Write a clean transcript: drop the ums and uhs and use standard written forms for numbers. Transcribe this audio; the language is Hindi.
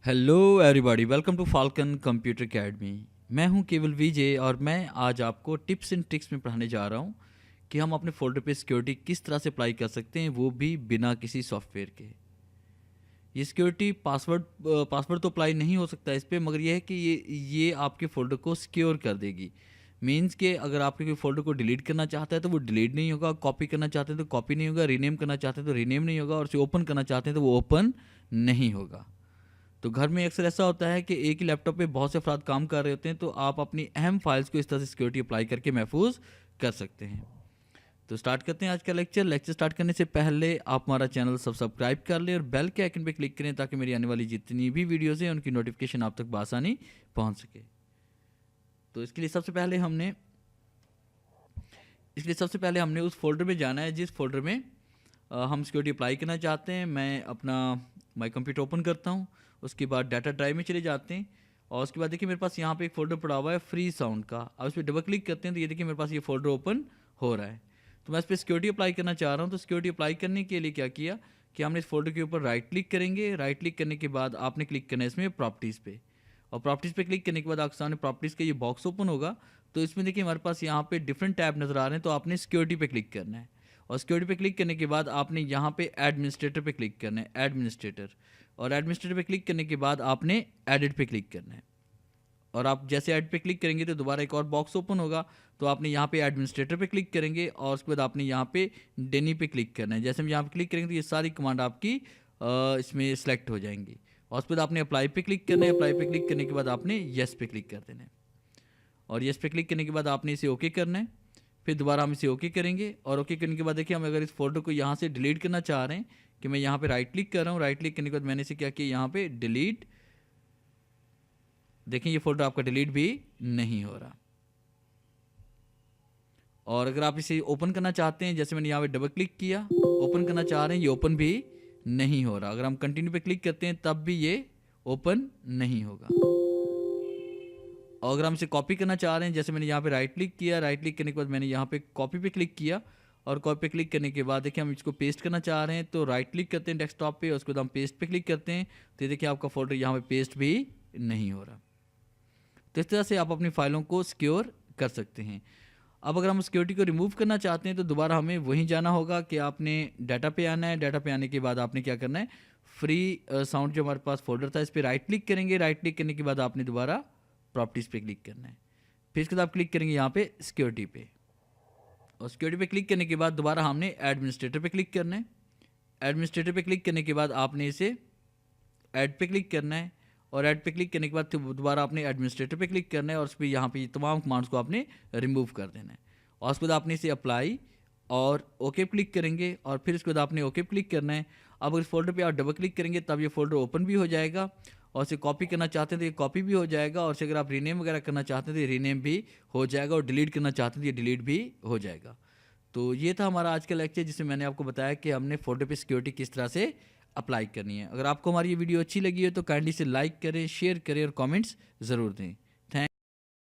Hello everybody, welcome to falcon computer academy. मैं हूं केवल विजय और मैं आज आपको टिप्स एंड ट्रिक्स में पढ़ाने जा रहा हूं कि हम अपने फोल्डर पे सिक्योरिटी किस तरह से अप्लाई कर सकते हैं, वो भी बिना किसी सॉफ्टवेयर के। ये सिक्योरिटी पासवर्ड तो अप्लाई नहीं हो सकता इस पर, मगर यह है कि ये आपके फ़ोल्डर को सिक्योर कर देगी। मीन्स के अगर आपके कोई फ़ोल्डर को डिलीट करना चाहता है तो वो डिलीट नहीं होगा, कॉपी करना चाहते हैं तो कॉपी नहीं होगा, रीनेम करना चाहते हैं तो रीनेम नहीं होगा, और उसे ओपन करना चाहते हैं तो वो ओपन नहीं होगा। तो घर में अक्सर ऐसा होता है कि एक ही लैपटॉप पे बहुत से अफराद काम कर रहे होते हैं, तो आप अपनी अहम फाइल्स को इस तरह से सिक्योरिटी अप्लाई करके महफूज कर सकते हैं। तो स्टार्ट करते हैं आज का लेक्चर स्टार्ट करने से पहले आप हमारा चैनल सब्सक्राइब कर लें और बेल के आइकन पे क्लिक करें ताकि मेरी आने वाली जितनी भी वीडियोज़ हैं उनकी नोटिफिकेशन आप तक बआसानी पहुंच सके। तो इसके लिए सबसे पहले हमने उस फोल्डर में जाना है जिस फोल्डर में हम सिक्योरिटी अप्लाई करना चाहते हैं। मैं अपना माई कंप्यूटर ओपन करता हूँ, उसके बाद डाटा ड्राइव में चले जाते हैं और उसके बाद देखिए मेरे पास यहाँ पे एक फ़ोल्डर पड़ा हुआ है फ्री साउंड का। अब इस पर डबल क्लिक करते हैं तो ये देखिए मेरे पास ये फ़ोल्डर ओपन हो रहा है। तो मैं इस पर सिक्योरिटी अप्लाई करना चाह रहा हूँ। तो सिक्योरिटी अप्लाई करने के लिए क्या किया कि हमने इस फोल्डर के ऊपर राइट क्लिक करेंगे। राइट क्लिक करने के बाद आपने क्लिक करना है इसमें प्रॉपर्टीज़ पे, और प्रॉपर्टीज़ पे क्लिक करने के बाद आपके सामने प्रॉपर्टीज़ का ये बॉक्स ओपन होगा। तो इसमें देखिए हमारे पास यहाँ पे डिफरेंट टैब नज़र आ रहे हैं, तो आपने सिक्योरिटी पे क्लिक करना है और सिक्योरिटी पे क्लिक करने के बाद आपने यहाँ पे एडमिनिस्ट्रेटर पे क्लिक करना है, एडमिनिस्ट्रेटर। और एडमिनिस्ट्रेटर पे क्लिक करने के बाद आपने एडिट पे क्लिक करना है, और आप जैसे एड पे क्लिक करेंगे तो दोबारा एक और बॉक्स ओपन होगा। तो आपने यहाँ पे एडमिनिस्ट्रेटर पे क्लिक करेंगे और उसके बाद आपने यहाँ पे डेनी पे क्लिक करना है। जैसे हम यहाँ पे क्लिक करेंगे तो ये सारी कमांड आपकी इसमें सेलेक्ट हो जाएंगी, और उसके बाद आपने अप्लाई पे क्लिक करना है। अप्लाई पे क्लिक करने के बाद आपने येस पे क्लिक कर देना है, और येस पे क्लिक करने के बाद आपने इसे ओके करना है। फिर दोबारा हम इसे ओके करेंगे, और ओके करने के बाद देखिए हम अगर इस फोल्डर को यहाँ से डिलीट करना चाह रहे हैं कि मैं यहाँ पे राइट क्लिक कर रहा हूँ। राइट क्लिक करने के बाद मैंने इसे क्या किया, यहाँ पे डिलीट। देखिए ये फोल्डर आपका डिलीट भी नहीं हो रहा। और अगर आप इसे ओपन करना चाहते हैं, जैसे मैंने यहाँ पे डबल क्लिक किया, ओपन करना चाह रहे हैं, ये ओपन भी नहीं हो रहा। अगर हम कंटिन्यू पे क्लिक करते हैं तब भी ये ओपन नहीं होगा। और अगर हम इसे कॉपी करना चाह रहे हैं, जैसे मैंने यहाँ पे राइट क्लिक किया, राइट क्लिक करने के बाद मैंने यहाँ पे कॉपी पे क्लिक किया, और कॉपी पे क्लिक करने के बाद देखिए हम इसको पेस्ट करना चाह रहे हैं, तो राइट क्लिक करते हैं डेस्कटॉप पे, उसके बाद हम पेस्ट पे क्लिक करते हैं, तो ये देखिए आपका फोल्डर यहाँ पे पेस्ट भी नहीं हो रहा। तो इस तरह से आप अपनी फाइलों को सिक्योर कर सकते हैं। अब अगर हम सिक्योरिटी को रिमूव करना चाहते हैं तो दोबारा हमें वहीं जाना होगा कि आपने डाटा पे आना है। डाटा पे आने के बाद आपने क्या करना है, फ्री साउंड जो हमारे पास फोल्डर था इस पर राइट क्लिक करेंगे। राइट क्लिक करने के बाद आपने दोबारा प्रॉपर्टीज़ पे क्लिक करना है। फिर इसके बाद आप क्लिक करेंगे यहाँ पे सिक्योरिटी पे, और सिक्योरिटी पे क्लिक करने के बाद दोबारा हमने एडमिनिस्ट्रेटर पे क्लिक करना है। एडमिनिस्ट्रेटर पे क्लिक करने के बाद आपने इसे ऐड पे क्लिक करना है, और ऐड पे क्लिक करने के बाद दोबारा आपने एडमिनिस्ट्रेटर पे क्लिक करना है, और उस पर यहाँ पे तमाम कमांड्स को आपने रिमूव कर देना है। और उसके बाद आपने इसे अप्लाई और ओके क्लिक करेंगे, और फिर उसके बाद आपने ओके क्लिक करना है। अब इस फोल्डर पे आप डबल क्लिक करेंगे तब ये फोल्डर ओपन भी हो जाएगा, और इसे कॉपी करना चाहते हैं तो ये कॉपी भी हो जाएगा, और इसे अगर आप रीनेम वगैरह करना चाहते हैं तो ये रीनेम भी हो जाएगा, और डिलीट करना चाहते हैं तो ये डिलीट भी हो जाएगा। तो ये था हमारा आज का लेक्चर जिसमें मैंने आपको बताया कि हमने फोल्डर पे सिक्योरिटी किस तरह से अप्लाई करनी है। अगर आपको हमारी ये वीडियो अच्छी लगी है तो काइंडली से लाइक करें, शेयर करें और कमेंट्स ज़रूर दें।